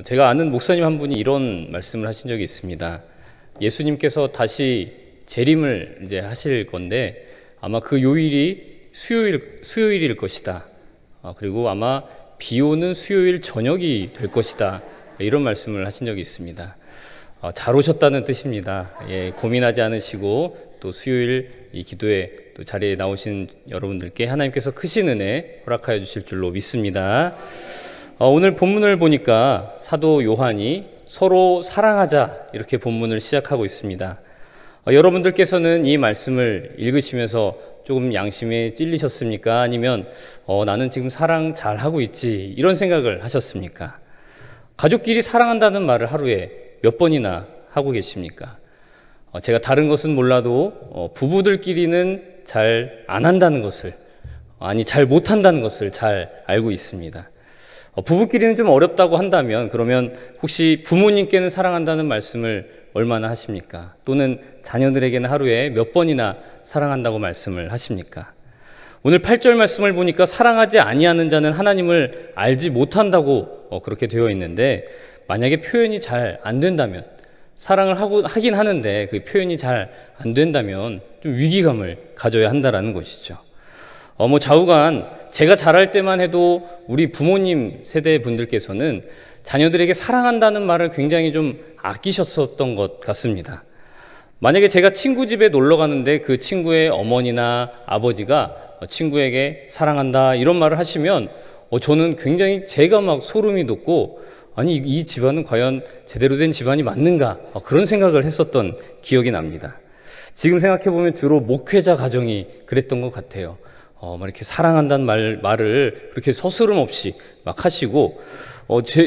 제가 아는 목사님 한 분이 이런 말씀을 하신 적이 있습니다. 예수님께서 다시 재림을 이제 하실 건데 아마 그 요일이 수요일일 것이다. 그리고 아마 비 오는 수요일 저녁이 될 것이다. 이런 말씀을 하신 적이 있습니다. 잘 오셨다는 뜻입니다. 예, 고민하지 않으시고 또 수요일 이 기도회 또 자리에 나오신 여러분들께 하나님께서 크신 은혜 허락하여 주실 줄로 믿습니다. 오늘 본문을 보니까 사도 요한이 서로 사랑하자 이렇게 본문을 시작하고 있습니다. 여러분들께서는 이 말씀을 읽으시면서 조금 양심에 찔리셨습니까? 아니면 나는 지금 사랑 잘하고 있지 이런 생각을 하셨습니까? 가족끼리 사랑한다는 말을 하루에 몇 번이나 하고 계십니까? 제가 다른 것은 몰라도 부부들끼리는 잘 안 한다는 것을, 잘 못한다는 것을 잘 알고 있습니다. 부부끼리는 좀 어렵다고 한다면 그러면 혹시 부모님께는 사랑한다는 말씀을 얼마나 하십니까? 또는 자녀들에게는 하루에 몇 번이나 사랑한다고 말씀을 하십니까? 오늘 8절 말씀을 보니까 사랑하지 아니하는 자는 하나님을 알지 못한다고 그렇게 되어 있는데, 만약에 표현이 잘 안 된다면, 사랑을 하긴 하는데 그 표현이 잘 안 된다면 좀 위기감을 가져야 한다라는 것이죠. 좌우간 제가 자랄 때만 해도 우리 부모님 세대 분들께서는 자녀들에게 사랑한다는 말을 굉장히 좀 아끼셨었던 것 같습니다. 만약에 제가 친구 집에 놀러 가는데 그 친구의 어머니나 아버지가 친구에게 사랑한다 이런 말을 하시면 저는 굉장히 제가 막 소름이 돋고, 아니 이 집안은 과연 제대로 된 집안이 맞는가 그런 생각을 했었던 기억이 납니다. 지금 생각해보면 주로 목회자 가정이 그랬던 것 같아요. 이렇게 사랑한다는 말을 그렇게 서스름 없이 막 하시고,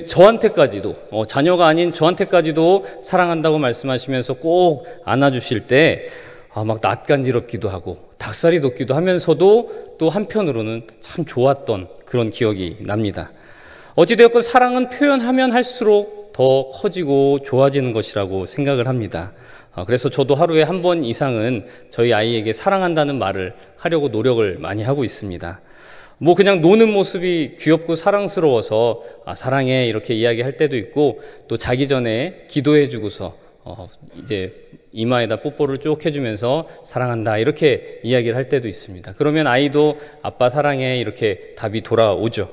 저한테까지도, 자녀가 아닌 저한테까지도 사랑한다고 말씀하시면서 꼭 안아주실 때, 막 낯간지럽기도 하고, 닭살이 돋기도 하면서도 또 한편으로는 참 좋았던 그런 기억이 납니다. 어찌되었건 사랑은 표현하면 할수록 더 커지고 좋아지는 것이라고 생각을 합니다. 그래서 저도 하루에 한 번 이상은 저희 아이에게 사랑한다는 말을 하려고 노력을 많이 하고 있습니다. 그냥 노는 모습이 귀엽고 사랑스러워서 사랑해 이렇게 이야기할 때도 있고, 또 자기 전에 기도해주고서 이제 이마에다 뽀뽀를 쭉 해주면서 사랑한다 이렇게 이야기를 할 때도 있습니다. 그러면 아이도 아빠 사랑해 이렇게 답이 돌아오죠.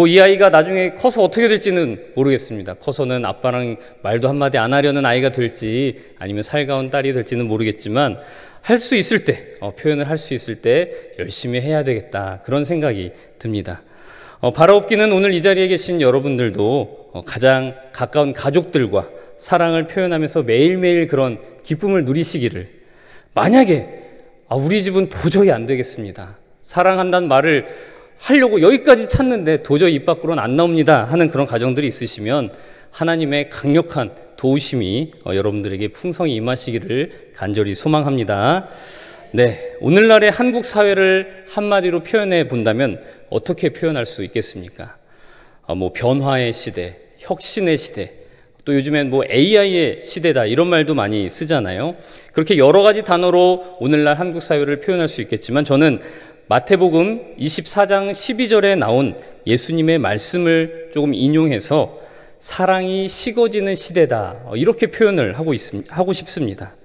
이 아이가 나중에 커서 어떻게 될지는 모르겠습니다. 커서는 아빠랑 말도 한마디 안 하려는 아이가 될지 아니면 살가운 딸이 될지는 모르겠지만, 할 수 있을 때, 표현을 할 수 있을 때 열심히 해야 되겠다 그런 생각이 듭니다. 바라옵기는 오늘 이 자리에 계신 여러분들도 가장 가까운 가족들과 사랑을 표현하면서 매일매일 그런 기쁨을 누리시기를, 만약에 우리 집은 도저히 안 되겠습니다, 사랑한다는 말을 하려고 여기까지 찾는데 도저히 입 밖으로는 안 나옵니다 하는 그런 가정들이 있으시면 하나님의 강력한 도우심이 여러분들에게 풍성히 임하시기를 간절히 소망합니다. 네, 오늘날의 한국 사회를 한마디로 표현해 본다면 어떻게 표현할 수 있겠습니까? 변화의 시대, 혁신의 시대, 또 요즘엔 AI의 시대다 이런 말도 많이 쓰잖아요. 그렇게 여러 가지 단어로 오늘날 한국 사회를 표현할 수 있겠지만, 저는 마태복음 24장 12절에 나온 예수님의 말씀을 조금 인용해서 사랑이 식어지는 시대다 이렇게 표현을 하고 싶습니다.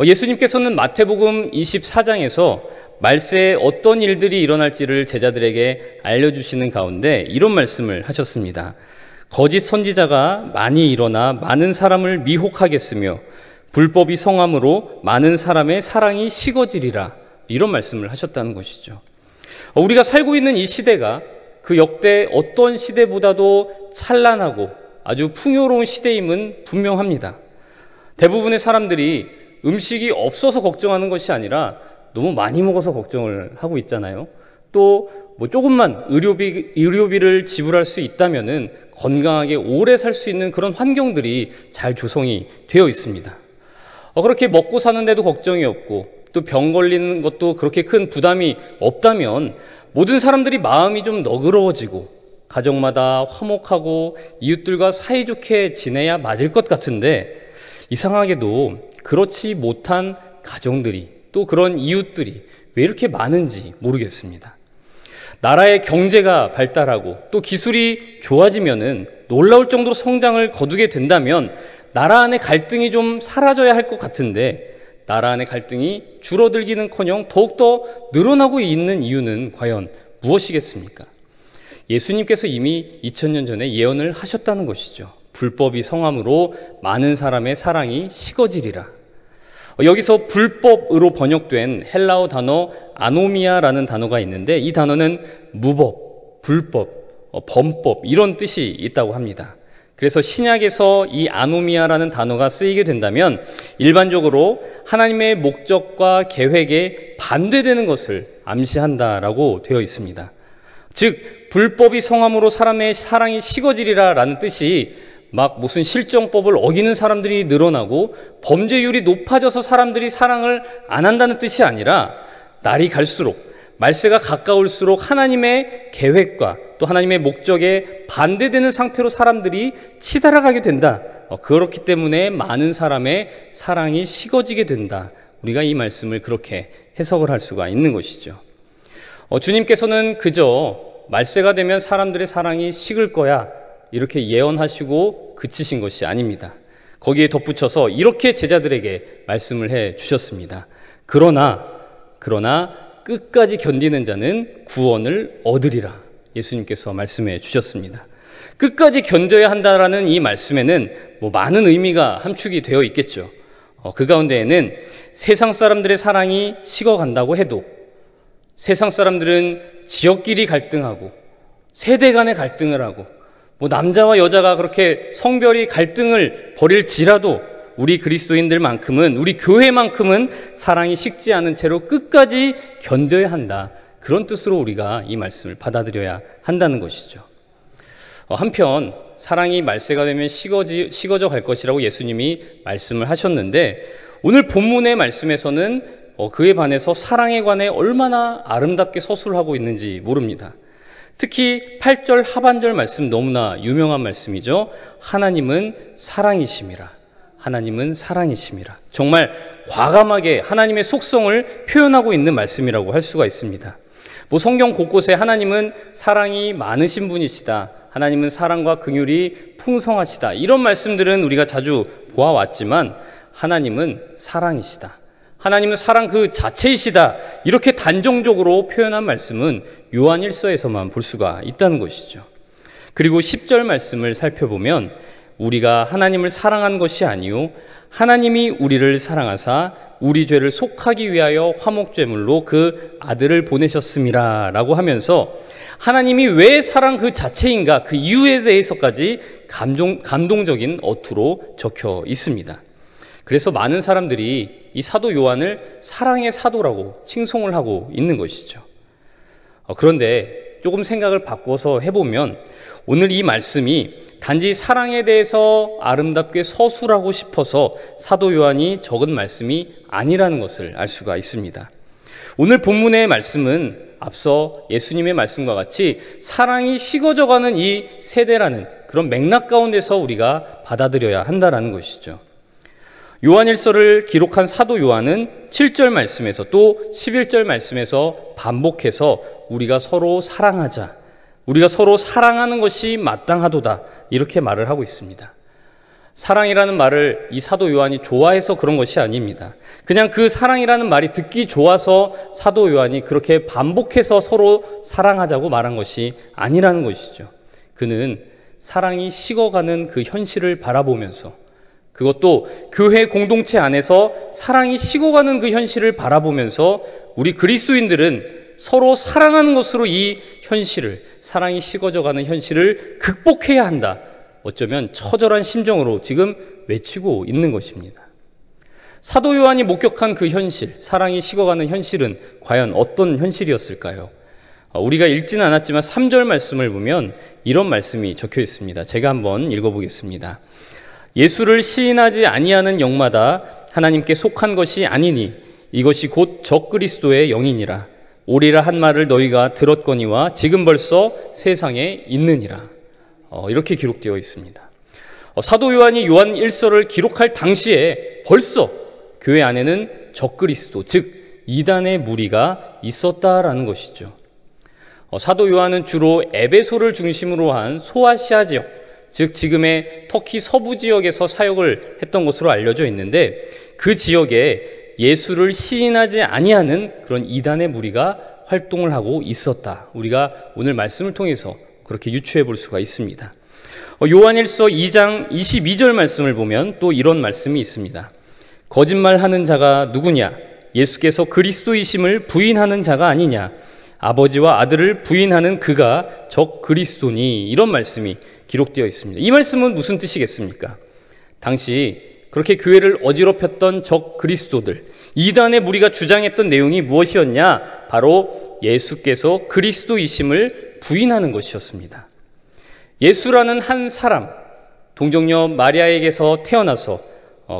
예수님께서는 마태복음 24장에서 말세에 어떤 일들이 일어날지를 제자들에게 알려주시는 가운데 이런 말씀을 하셨습니다. 거짓 선지자가 많이 일어나 많은 사람을 미혹하겠으며 불법이 성함으로 많은 사람의 사랑이 식어지리라, 이런 말씀을 하셨다는 것이죠. 우리가 살고 있는 이 시대가 그 역대 어떤 시대보다도 찬란하고 아주 풍요로운 시대임은 분명합니다. 대부분의 사람들이 음식이 없어서 걱정하는 것이 아니라 너무 많이 먹어서 걱정을 하고 있잖아요. 또 조금만 의료비를 지불할 수 있다면은 건강하게 오래 살 수 있는 그런 환경들이 잘 조성이 되어 있습니다. 그렇게 먹고 사는데도 걱정이 없고 또 병 걸리는 것도 그렇게 큰 부담이 없다면 모든 사람들이 마음이 좀 너그러워지고 가정마다 화목하고 이웃들과 사이좋게 지내야 맞을 것 같은데, 이상하게도 그렇지 못한 가정들이, 또 그런 이웃들이 왜 이렇게 많은지 모르겠습니다. 나라의 경제가 발달하고 또 기술이 좋아지면은 놀라울 정도로 성장을 거두게 된다면 나라 안의 갈등이 좀 사라져야 할 것 같은데 나라 안의 갈등이 줄어들기는커녕 더욱더 늘어나고 있는 이유는 과연 무엇이겠습니까? 예수님께서 이미 2000년 전에 예언을 하셨다는 것이죠. 불법이 성함으로 많은 사람의 사랑이 식어지리라. 여기서 불법으로 번역된 헬라어 단어 아노미아라는 단어가 있는데 이 단어는 무법, 불법, 범법 이런 뜻이 있다고 합니다. 그래서 신약에서 이 아노미아라는 단어가 쓰이게 된다면 일반적으로 하나님의 목적과 계획에 반대되는 것을 암시한다라고 되어 있습니다. 즉 불법이 성함으로 사람의 사랑이 식어지리라 라는 뜻이 막 무슨 실정법을 어기는 사람들이 늘어나고 범죄율이 높아져서 사람들이 사랑을 안 한다는 뜻이 아니라 날이 갈수록 말세가 가까울수록 하나님의 계획과 또 하나님의 목적에 반대되는 상태로 사람들이 치달아가게 된다. 그렇기 때문에 많은 사람의 사랑이 식어지게 된다. 우리가 이 말씀을 그렇게 해석을 할 수가 있는 것이죠. 주님께서는 그저 말세가 되면 사람들의 사랑이 식을 거야 이렇게 예언하시고 그치신 것이 아닙니다. 거기에 덧붙여서 이렇게 제자들에게 말씀을 해 주셨습니다. 그러나 끝까지 견디는 자는 구원을 얻으리라. 예수님께서 말씀해 주셨습니다. 끝까지 견뎌야 한다라는 이 말씀에는 많은 의미가 함축이 되어 있겠죠. 그 가운데에는 세상 사람들의 사랑이 식어간다고 해도 세상 사람들은 지역끼리 갈등하고 세대 간의 갈등을 하고 남자와 여자가 그렇게 성별이 갈등을 벌일지라도 우리 그리스도인들만큼은 우리 교회만큼은 사랑이 식지 않은 채로 끝까지 견뎌야 한다. 그런 뜻으로 우리가 이 말씀을 받아들여야 한다는 것이죠. 한편 사랑이 말세가 되면 식어져 갈 것이라고 예수님이 말씀을 하셨는데 오늘 본문의 말씀에서는 그에 반해서 사랑에 관해 얼마나 아름답게 서술을 하고 있는지 모릅니다. 특히 8절 하반절 말씀 너무나 유명한 말씀이죠. 하나님은 사랑이심이라. 하나님은 사랑이심이라. 정말 과감하게 하나님의 속성을 표현하고 있는 말씀이라고 할 수가 있습니다. 성경 곳곳에 하나님은 사랑이 많으신 분이시다. 하나님은 사랑과 긍휼이 풍성하시다. 이런 말씀들은 우리가 자주 보아왔지만 하나님은 사랑이시다. 하나님은 사랑 그 자체이시다. 이렇게 단정적으로 표현한 말씀은 요한 1서에서만 볼 수가 있다는 것이죠. 그리고 10절 말씀을 살펴보면 우리가 하나님을 사랑한 것이 아니요 하나님이 우리를 사랑하사 우리 죄를 속하기 위하여 화목제물로 그 아들을 보내셨음이라 라고 하면서 하나님이 왜 사랑 그 자체인가 그 이유에 대해서까지 감동적인 어투로 적혀 있습니다. 그래서 많은 사람들이 이 사도 요한을 사랑의 사도라고 칭송을 하고 있는 것이죠. 그런데 조금 생각을 바꿔서 해보면 오늘 이 말씀이 단지 사랑에 대해서 아름답게 서술하고 싶어서 사도 요한이 적은 말씀이 아니라는 것을 알 수가 있습니다. 오늘 본문의 말씀은 앞서 예수님의 말씀과 같이 사랑이 식어져가는 이 세대라는 그런 맥락 가운데서 우리가 받아들여야 한다는 것이죠. 요한 1서를 기록한 사도 요한은 7절 말씀에서 또 11절 말씀에서 반복해서 우리가 서로 사랑하자, 우리가 서로 사랑하는 것이 마땅하도다 이렇게 말을 하고 있습니다. 사랑이라는 말을 이 사도 요한이 좋아해서 그런 것이 아닙니다. 그냥 그 사랑이라는 말이 듣기 좋아서 사도 요한이 그렇게 반복해서 서로 사랑하자고 말한 것이 아니라는 것이죠. 그는 사랑이 식어가는 그 현실을 바라보면서 그것도 교회 공동체 안에서 사랑이 식어가는 그 현실을 바라보면서 우리 그리스도인들은 서로 사랑하는 것으로 이 현실을, 사랑이 식어져가는 현실을 극복해야 한다. 어쩌면 처절한 심정으로 지금 외치고 있는 것입니다. 사도 요한이 목격한 그 현실, 사랑이 식어가는 현실은 과연 어떤 현실이었을까요? 우리가 읽지는 않았지만 3절 말씀을 보면 이런 말씀이 적혀 있습니다. 제가 한번 읽어보겠습니다. 예수를 시인하지 아니하는 영마다 하나님께 속한 것이 아니니 이것이 곧 적그리스도의 영이니라. 오리라 한 말을 너희가 들었거니와 지금 벌써 세상에 있느니라. 이렇게 기록되어 있습니다. 사도 요한이 요한 1서를 기록할 당시에 벌써 교회 안에는 적그리스도, 즉 이단의 무리가 있었다라는 것이죠. 사도 요한은 주로 에베소를 중심으로 한 소아시아 지역, 즉 지금의 터키 서부 지역에서 사역을 했던 것으로 알려져 있는데, 그 지역에 예수를 시인하지 아니하는 그런 이단의 무리가 활동을 하고 있었다. 우리가 오늘 말씀을 통해서 그렇게 유추해 볼 수가 있습니다. 요한일서 2장 22절 말씀을 보면 또 이런 말씀이 있습니다. 거짓말하는 자가 누구냐? 예수께서 그리스도이심을 부인하는 자가 아니냐? 아버지와 아들을 부인하는 그가 적 그리스도니. 이런 말씀이 기록되어 있습니다. 이 말씀은 무슨 뜻이겠습니까? 당시 그렇게 교회를 어지럽혔던 적 그리스도들, 이단의 무리가 주장했던 내용이 무엇이었냐? 바로 예수께서 그리스도이심을 부인하는 것이었습니다. 예수라는 한 사람, 동정녀 마리아에게서 태어나서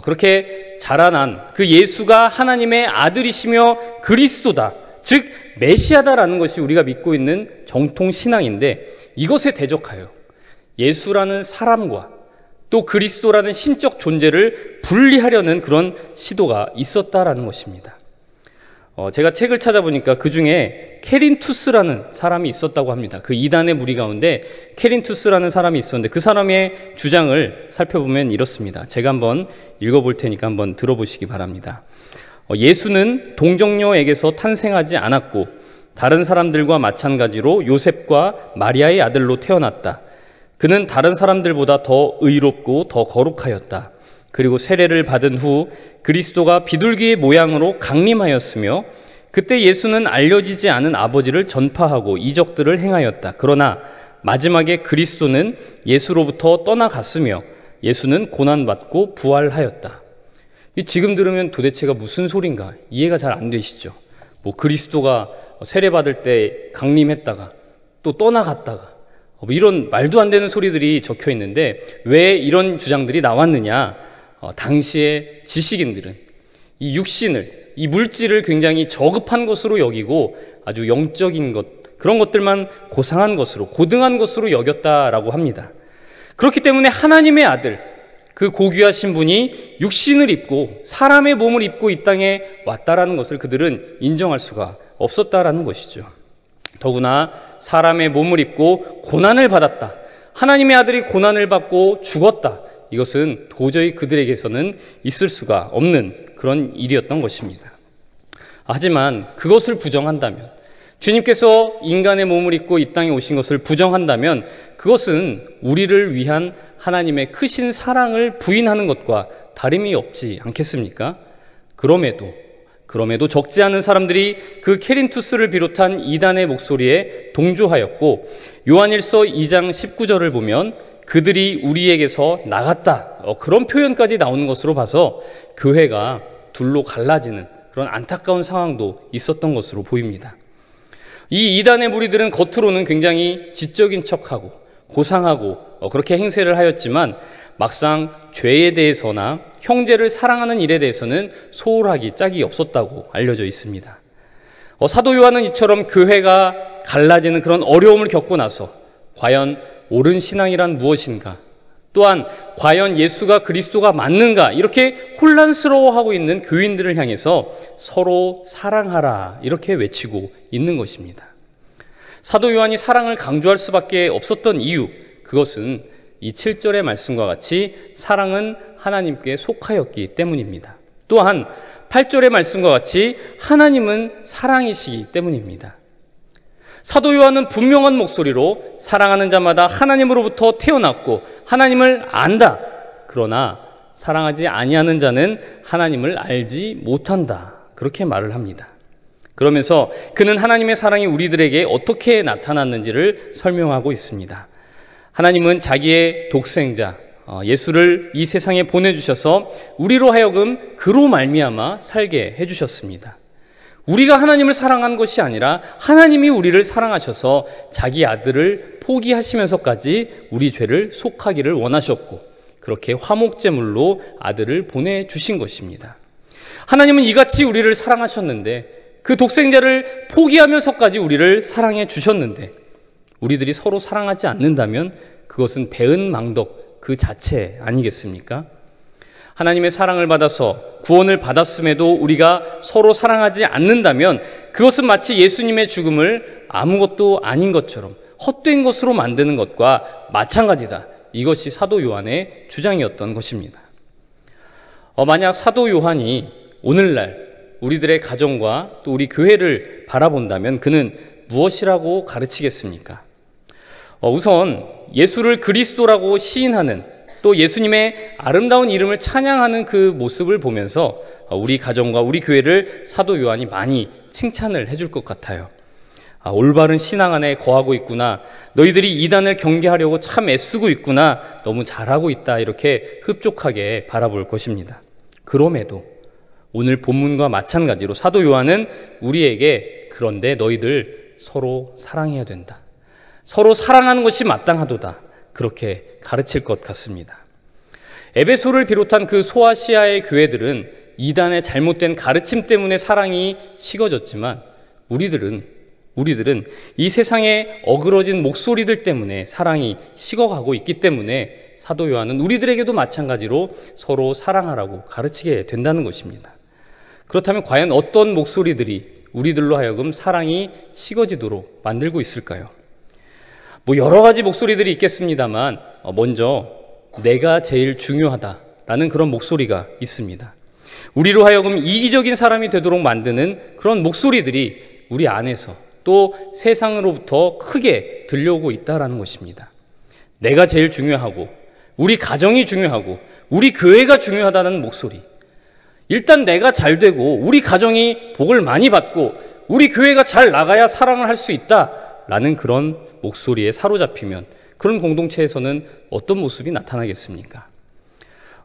그렇게 자라난 그 예수가 하나님의 아들이시며 그리스도다, 즉 메시아다라는 것이 우리가 믿고 있는 정통 신앙인데, 이것에 대적하여 예수라는 사람과 또 그리스도라는 신적 존재를 분리하려는 그런 시도가 있었다라는 것입니다. 제가 책을 찾아보니까 그 중에 케린투스라는 사람이 있었다고 합니다. 그 이단의 무리 가운데 케린투스라는 사람이 있었는데, 그 사람의 주장을 살펴보면 이렇습니다. 제가 한번 읽어볼 테니까 한번 들어보시기 바랍니다. 예수는 동정녀에게서 탄생하지 않았고 다른 사람들과 마찬가지로 요셉과 마리아의 아들로 태어났다. 그는 다른 사람들보다 더 의롭고 더 거룩하였다. 그리고 세례를 받은 후 그리스도가 비둘기의 모양으로 강림하였으며, 그때 예수는 알려지지 않은 아버지를 전파하고 이적들을 행하였다. 그러나 마지막에 그리스도는 예수로부터 떠나갔으며 예수는 고난받고 부활하였다. 지금 들으면 도대체가 무슨 소린가 이해가 잘 안 되시죠? 그리스도가 세례받을 때 강림했다가 또 떠나갔다가 이런 말도 안 되는 소리들이 적혀 있는데, 왜 이런 주장들이 나왔느냐? 당시의 지식인들은 이 육신을, 이 물질을 굉장히 저급한 것으로 여기고 아주 영적인 것, 그런 것들만 고상한 것으로, 고등한 것으로 여겼다라고 합니다. 그렇기 때문에 하나님의 아들, 그 고귀하신 분이 육신을 입고 사람의 몸을 입고 이 땅에 왔다라는 것을 그들은 인정할 수가 없었다라는 것이죠. 더구나 사람의 몸을 입고 고난을 받았다, 하나님의 아들이 고난을 받고 죽었다, 이것은 도저히 그들에게서는 있을 수가 없는 그런 일이었던 것입니다. 하지만 그것을 부정한다면, 주님께서 인간의 몸을 입고 이 땅에 오신 것을 부정한다면, 그것은 우리를 위한 하나님의 크신 사랑을 부인하는 것과 다름이 없지 않겠습니까? 그럼에도 적지 않은 사람들이 그 케린투스를 비롯한 이단의 목소리에 동조하였고, 요한일서 2장 19절을 보면 그들이 우리에게서 나갔다, 그런 표현까지 나오는 것으로 봐서 교회가 둘로 갈라지는 그런 안타까운 상황도 있었던 것으로 보입니다. 이 이단의 무리들은 겉으로는 굉장히 지적인 척하고 고상하고 그렇게 행세를 하였지만, 막상 죄에 대해서나 형제를 사랑하는 일에 대해서는 소홀하기 짝이 없었다고 알려져 있습니다. 사도 요한은 이처럼 교회가 갈라지는 그런 어려움을 겪고 나서 과연 옳은 신앙이란 무엇인가, 또한 과연 예수가 그리스도가 맞는가, 이렇게 혼란스러워하고 있는 교인들을 향해서 서로 사랑하라, 이렇게 외치고 있는 것입니다. 사도 요한이 사랑을 강조할 수밖에 없었던 이유, 그것은 이 7절의 말씀과 같이 사랑은 하나님께 속하였기 때문입니다. 또한 8절의 말씀과 같이 하나님은 사랑이시기 때문입니다. 사도 요한은 분명한 목소리로 사랑하는 자마다 하나님으로부터 태어났고 하나님을 안다, 그러나 사랑하지 아니하는 자는 하나님을 알지 못한다, 그렇게 말을 합니다. 그러면서 그는 하나님의 사랑이 우리들에게 어떻게 나타났는지를 설명하고 있습니다. 하나님은 자기의 독생자 예수를 이 세상에 보내주셔서 우리로 하여금 그로 말미암아 살게 해주셨습니다. 우리가 하나님을 사랑한 것이 아니라 하나님이 우리를 사랑하셔서 자기 아들을 포기하시면서까지 우리 죄를 속하기를 원하셨고, 그렇게 화목제물로 아들을 보내주신 것입니다. 하나님은 이같이 우리를 사랑하셨는데, 그 독생자를 포기하면서까지 우리를 사랑해 주셨는데, 우리들이 서로 사랑하지 않는다면 그것은 배은망덕 그 자체 아니겠습니까? 하나님의 사랑을 받아서 구원을 받았음에도 우리가 서로 사랑하지 않는다면 그것은 마치 예수님의 죽음을 아무것도 아닌 것처럼 헛된 것으로 만드는 것과 마찬가지다. 이것이 사도 요한의 주장이었던 것입니다. 만약 사도 요한이 오늘날 우리들의 가정과 또 우리 교회를 바라본다면 그는 무엇이라고 가르치겠습니까? 우선 예수를 그리스도라고 시인하는 또 예수님의 아름다운 이름을 찬양하는 그 모습을 보면서 우리 가정과 우리 교회를 사도 요한이 많이 칭찬을 해줄 것 같아요. 올바른 신앙 안에 거하고 있구나. 너희들이 이단을 경계하려고 참 애쓰고 있구나. 너무 잘하고 있다. 이렇게 흡족하게 바라볼 것입니다. 그럼에도 오늘 본문과 마찬가지로 사도 요한은 우리에게 그런데 너희들 서로 사랑해야 된다. 서로 사랑하는 것이 마땅하도다. 그렇게 가르칠 것 같습니다. 에베소를 비롯한 그 소아시아의 교회들은 이단의 잘못된 가르침 때문에 사랑이 식어졌지만 우리들은 이 세상의 어그러진 목소리들 때문에 사랑이 식어가고 있기 때문에 사도 요한은 우리들에게도 마찬가지로 서로 사랑하라고 가르치게 된다는 것입니다. 그렇다면 과연 어떤 목소리들이 우리들로 하여금 사랑이 식어지도록 만들고 있을까요? 여러 가지 목소리들이 있겠습니다만 먼저 내가 제일 중요하다라는 그런 목소리가 있습니다. 우리로 하여금 이기적인 사람이 되도록 만드는 그런 목소리들이 우리 안에서 또 세상으로부터 크게 들려오고 있다라는 것입니다. 내가 제일 중요하고 우리 가정이 중요하고 우리 교회가 중요하다는 목소리. 일단 내가 잘 되고 우리 가정이 복을 많이 받고 우리 교회가 잘 나가야 사랑을 할 수 있다라는 그런 목소리에 사로잡히면 그런 공동체에서는 어떤 모습이 나타나겠습니까?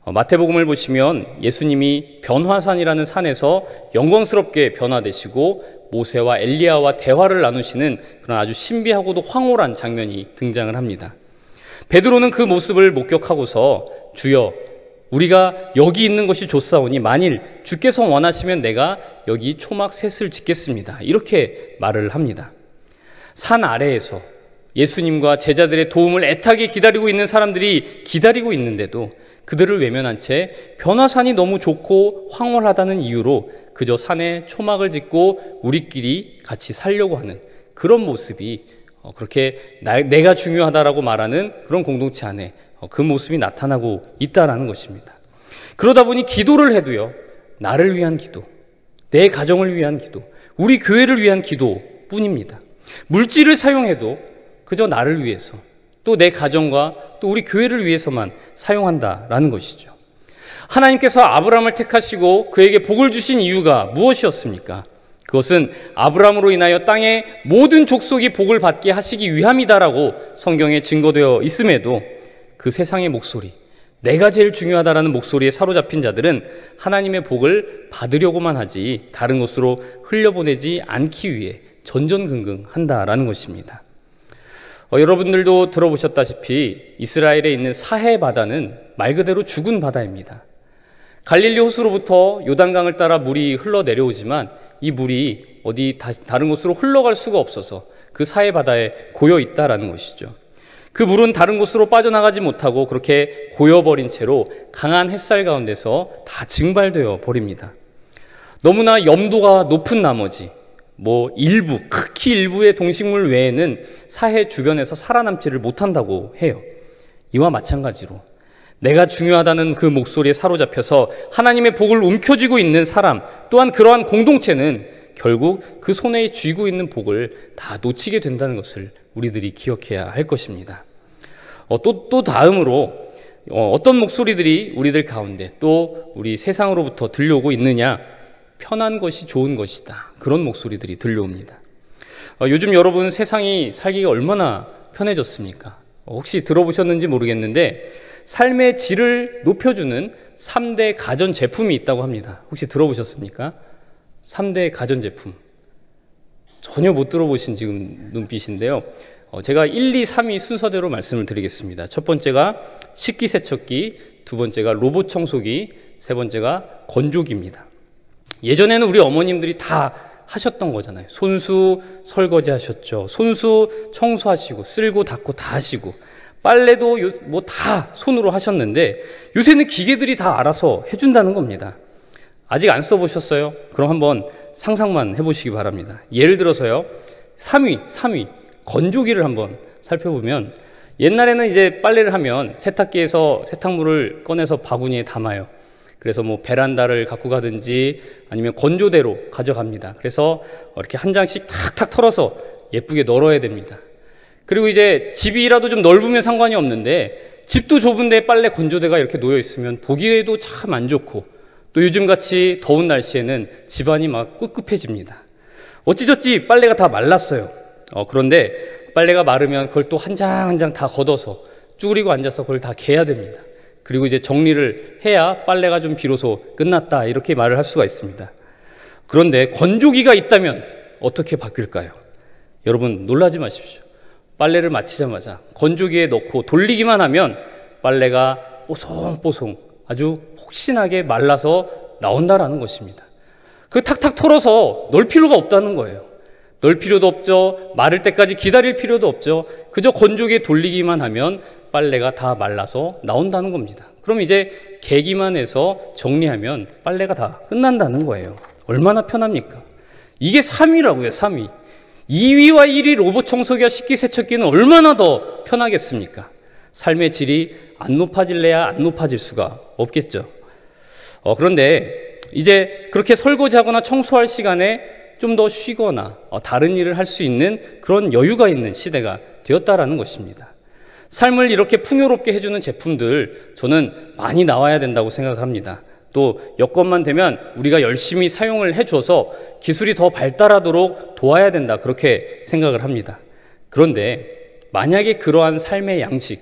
마태복음을 보시면 예수님이 변화산이라는 산에서 영광스럽게 변화되시고 모세와 엘리야와 대화를 나누시는 그런 아주 신비하고도 황홀한 장면이 등장을 합니다. 베드로는 그 모습을 목격하고서 주여 우리가 여기 있는 것이 좋사오니 만일 주께서 원하시면 내가 여기 초막 셋을 짓겠습니다. 이렇게 말을 합니다. 산 아래에서 예수님과 제자들의 도움을 애타게 기다리고 있는 사람들이 기다리고 있는데도 그들을 외면한 채 변화산이 너무 좋고 황홀하다는 이유로 그저 산에 초막을 짓고 우리끼리 같이 살려고 하는 그런 모습이 그렇게 내가 중요하다라고 말하는 그런 공동체 안에 그 모습이 나타나고 있다라는 것입니다. 그러다 보니 기도를 해도요, 나를 위한 기도, 내 가정을 위한 기도, 우리 교회를 위한 기도뿐입니다. 물질을 사용해도 그저 나를 위해서 또 내 가정과 또 우리 교회를 위해서만 사용한다라는 것이죠. 하나님께서 아브라함을 택하시고 그에게 복을 주신 이유가 무엇이었습니까? 그것은 아브라함으로 인하여 땅의 모든 족속이 복을 받게 하시기 위함이다라고 성경에 증거되어 있음에도 그 세상의 목소리, 내가 제일 중요하다라는 목소리에 사로잡힌 자들은 하나님의 복을 받으려고만 하지 다른 곳으로 흘려보내지 않기 위해 전전긍긍한다라는 것입니다. 여러분들도 들어보셨다시피 이스라엘에 있는 사해 바다는 말 그대로 죽은 바다입니다. 갈릴리 호수로부터 요단강을 따라 물이 흘러내려오지만 이 물이 어디 다른 곳으로 흘러갈 수가 없어서 그 사해 바다에 고여 있다라는 것이죠. 그 물은 다른 곳으로 빠져나가지 못하고 그렇게 고여버린 채로 강한 햇살 가운데서 다 증발되어 버립니다. 너무나 염도가 높은 나머지 극히 일부의 동식물 외에는 사해 주변에서 살아남지를 못한다고 해요. 이와 마찬가지로 내가 중요하다는 그 목소리에 사로잡혀서 하나님의 복을 움켜쥐고 있는 사람 또한 그러한 공동체는 결국 그 손에 쥐고 있는 복을 다 놓치게 된다는 것을 우리들이 기억해야 할 것입니다. 또 다음으로 어떤 목소리들이 우리들 가운데 또 우리 세상으로부터 들려오고 있느냐? 편한 것이 좋은 것이다. 그런 목소리들이 들려옵니다. 요즘 여러분 세상이 살기가 얼마나 편해졌습니까? 혹시 들어보셨는지 모르겠는데 삶의 질을 높여주는 3대 가전제품이 있다고 합니다. 혹시 들어보셨습니까? 3대 가전제품. 전혀 못 들어보신 지금 눈빛인데요. 제가 1, 2, 3위 순서대로 말씀을 드리겠습니다. 첫 번째가 식기세척기, 두 번째가 로봇 청소기, 세 번째가 건조기입니다. 예전에는 우리 어머님들이 다 하셨던 거잖아요. 손수 설거지 하셨죠. 손수 청소하시고 쓸고 닦고 다 하시고 빨래도 다 손으로 하셨는데 요새는 기계들이 다 알아서 해준다는 겁니다. 아직 안 써보셨어요? 그럼 한번 상상만 해보시기 바랍니다. 예를 들어서요, 3위. 건조기를 한번 살펴보면 옛날에는 이제 빨래를 하면 세탁기에서 세탁물을 꺼내서 바구니에 담아요. 그래서 뭐 베란다를 갖고 가든지 아니면 건조대로 가져갑니다. 그래서 이렇게 한 장씩 탁탁 털어서 예쁘게 널어야 됩니다. 그리고 이제 집이라도 좀 넓으면 상관이 없는데 집도 좁은데 빨래 건조대가 이렇게 놓여 있으면 보기에도 참 안 좋고 또 요즘같이 더운 날씨에는 집안이 막 꿉꿉해집니다. 어찌저찌 빨래가 다 말랐어요. 그런데 빨래가 마르면 그걸 또 한 장 한 장 다 걷어서 쭈그리고 앉아서 그걸 다 개야 됩니다. 그리고 이제 정리를 해야 빨래가 좀 비로소 끝났다 이렇게 말을 할 수가 있습니다. 그런데 건조기가 있다면 어떻게 바뀔까요? 여러분 놀라지 마십시오. 빨래를 마치자마자 건조기에 넣고 돌리기만 하면 빨래가 뽀송뽀송 아주 폭신하게 말라서 나온다라는 것입니다. 그 탁탁 털어서 넣을 필요가 없다는 거예요. 넣을 필요도 없죠. 마를 때까지 기다릴 필요도 없죠. 그저 건조기에 돌리기만 하면 빨래가 다 말라서 나온다는 겁니다. 그럼 이제 개기만 해서 정리하면 빨래가 다 끝난다는 거예요. 얼마나 편합니까? 이게 3위라고요, 3위. 2위와 1위 로봇 청소기와 식기세척기는 얼마나 더 편하겠습니까? 삶의 질이 안 높아질래야 안 높아질 수가 없겠죠. 그런데 이제 그렇게 설거지하거나 청소할 시간에 좀 더 쉬거나 다른 일을 할 수 있는 그런 여유가 있는 시대가 되었다라는 것입니다. 삶을 이렇게 풍요롭게 해주는 제품들 저는 많이 나와야 된다고 생각합니다. 또 여건만 되면 우리가 열심히 사용을 해줘서 기술이 더 발달하도록 도와야 된다 그렇게 생각을 합니다. 그런데 만약에 그러한 삶의 양식,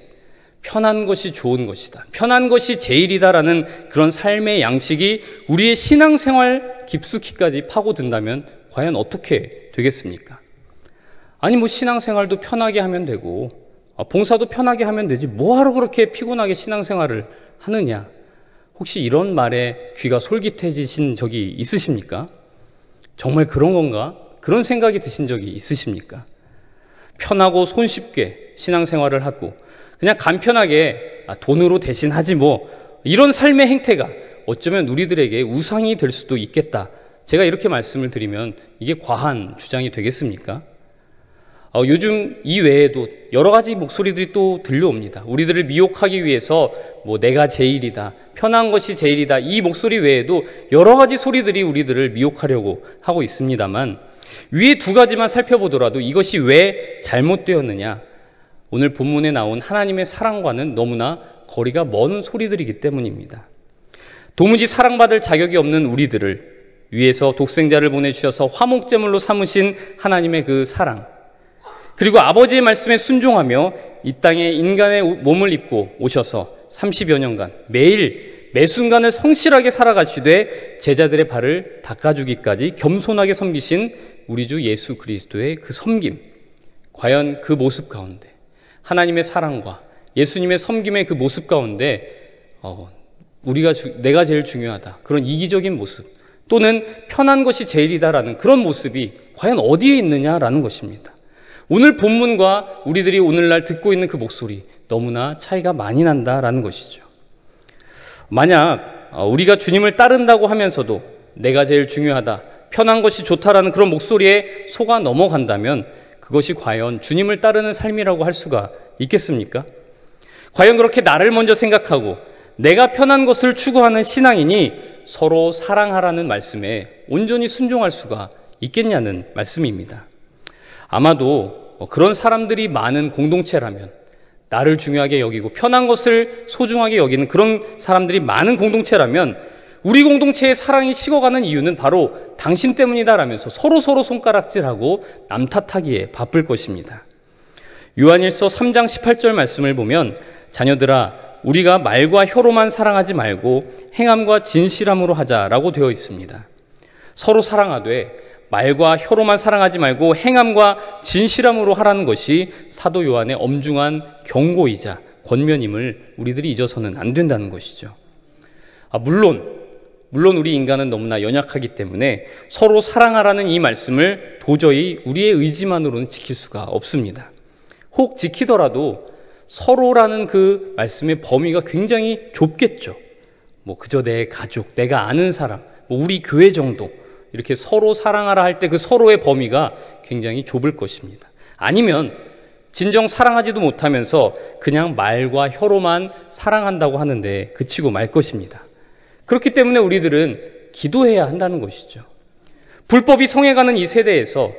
편한 것이 좋은 것이다, 편한 것이 제일이다라는 그런 삶의 양식이 우리의 신앙생활 깊숙이까지 파고든다면 과연 어떻게 되겠습니까? 아니 뭐 신앙생활도 편하게 하면 되고 봉사도 편하게 하면 되지 뭐하러 그렇게 피곤하게 신앙생활을 하느냐? 혹시 이런 말에 귀가 솔깃해지신 적이 있으십니까? 정말 그런 건가? 그런 생각이 드신 적이 있으십니까? 편하고 손쉽게 신앙생활을 하고 그냥 간편하게 돈으로 대신하지 뭐 이런 삶의 행태가 어쩌면 우리들에게 우상이 될 수도 있겠다. 제가 이렇게 말씀을 드리면 이게 과한 주장이 되겠습니까? 요즘 이 외에도 여러 가지 목소리들이 또 들려옵니다. 우리들을 미혹하기 위해서 뭐 내가 제일이다, 편한 것이 제일이다 이 목소리 외에도 여러 가지 소리들이 우리들을 미혹하려고 하고 있습니다만 위에 두 가지만 살펴보더라도 이것이 왜 잘못되었느냐? 오늘 본문에 나온 하나님의 사랑과는 너무나 거리가 먼 소리들이기 때문입니다. 도무지 사랑받을 자격이 없는 우리들을 위에서 독생자를 보내주셔서 화목제물로 삼으신 하나님의 그 사랑, 그리고 아버지의 말씀에 순종하며 이 땅에 인간의 몸을 입고 오셔서 30여 년간 매일 매순간을 성실하게 살아가시되 제자들의 발을 닦아주기까지 겸손하게 섬기신 우리 주 예수 그리스도의 그 섬김, 과연 그 모습 가운데 하나님의 사랑과 예수님의 섬김의 그 모습 가운데 내가 제일 중요하다 그런 이기적인 모습 또는 편한 것이 제일이다라는 그런 모습이 과연 어디에 있느냐라는 것입니다. 오늘 본문과 우리들이 오늘날 듣고 있는 그 목소리 너무나 차이가 많이 난다라는 것이죠. 만약 우리가 주님을 따른다고 하면서도 내가 제일 중요하다, 편한 것이 좋다라는 그런 목소리에 속아 넘어간다면 그것이 과연 주님을 따르는 삶이라고 할 수가 있겠습니까? 과연 그렇게 나를 먼저 생각하고 내가 편한 것을 추구하는 신앙인이 서로 사랑하라는 말씀에 온전히 순종할 수가 있겠냐는 말씀입니다. 아마도 그런 사람들이 많은 공동체라면, 나를 중요하게 여기고 편한 것을 소중하게 여기는 그런 사람들이 많은 공동체라면 우리 공동체의 사랑이 식어가는 이유는 바로 당신 때문이다라면서 서로 손가락질하고 남 탓하기에 바쁠 것입니다. 요한일서 3장 18절 말씀을 보면 자녀들아 우리가 말과 혀로만 사랑하지 말고 행함과 진실함으로 하자라고 되어 있습니다. 서로 사랑하되 말과 혀로만 사랑하지 말고 행함과 진실함으로 하라는 것이 사도 요한의 엄중한 경고이자 권면임을 우리들이 잊어서는 안 된다는 것이죠. 물론 우리 인간은 너무나 연약하기 때문에 서로 사랑하라는 이 말씀을 도저히 우리의 의지만으로는 지킬 수가 없습니다. 혹 지키더라도 서로라는 그 말씀의 범위가 굉장히 좁겠죠. 그저 내 가족, 내가 아는 사람, 우리 교회 정도 이렇게 서로 사랑하라 할 때 그 서로의 범위가 굉장히 좁을 것입니다. 아니면 진정 사랑하지도 못하면서 그냥 말과 혀로만 사랑한다고 하는데 그치고 말 것입니다. 그렇기 때문에 우리들은 기도해야 한다는 것이죠. 불법이 성해가는 이 세대에서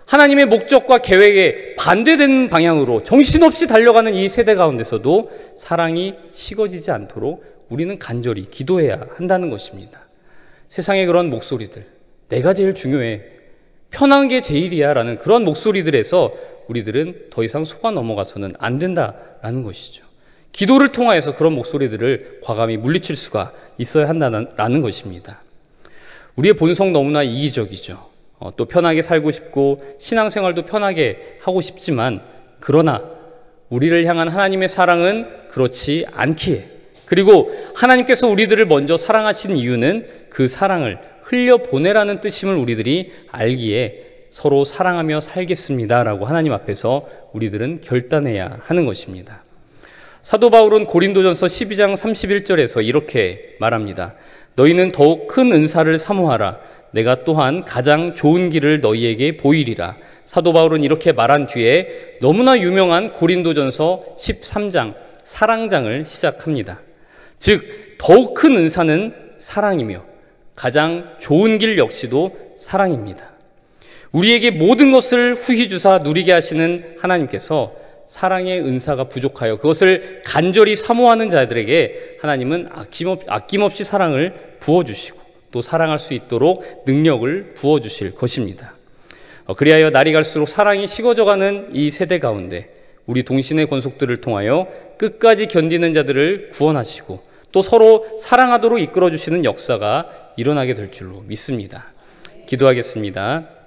하나님의 목적과 계획에 반대되는 방향으로 정신없이 달려가는 이 세대 가운데서도 사랑이 식어지지 않도록 우리는 간절히 기도해야 한다는 것입니다. 세상의 그런 목소리들, 내가 제일 중요해, 편한 게 제일이야 라는 그런 목소리들에서 우리들은 더 이상 속아 넘어가서는 안 된다라는 것이죠. 기도를 통하여서 그런 목소리들을 과감히 물리칠 수가 있어야 한다는 것입니다. 우리의 본성 너무나 이기적이죠. 또 편하게 살고 싶고 신앙생활도 편하게 하고 싶지만, 그러나 우리를 향한 하나님의 사랑은 그렇지 않기에, 그리고 하나님께서 우리들을 먼저 사랑하신 이유는 그 사랑을 흘려보내라는 뜻임을 우리들이 알기에 서로 사랑하며 살겠습니다라고 하나님 앞에서 우리들은 결단해야 하는 것입니다. 사도 바울은 고린도전서 12장 31절에서 이렇게 말합니다. 너희는 더욱 큰 은사를 사모하라. 내가 또한 가장 좋은 길을 너희에게 보이리라. 사도 바울은 이렇게 말한 뒤에 너무나 유명한 고린도전서 13장 사랑장을 시작합니다. 즉 더욱 큰 은사는 사랑이며 가장 좋은 길 역시도 사랑입니다. 우리에게 모든 것을 후히 주사 누리게 하시는 하나님께서 사랑의 은사가 부족하여 그것을 간절히 사모하는 자들에게 하나님은 아낌없이 사랑을 부어주시고 또 사랑할 수 있도록 능력을 부어주실 것입니다. 그리하여 날이 갈수록 사랑이 식어져가는 이 세대 가운데 우리 동신의 권속들을 통하여 끝까지 견디는 자들을 구원하시고 또 서로 사랑하도록 이끌어주시는 역사가 일어나게 될 줄로 믿습니다. 기도하겠습니다.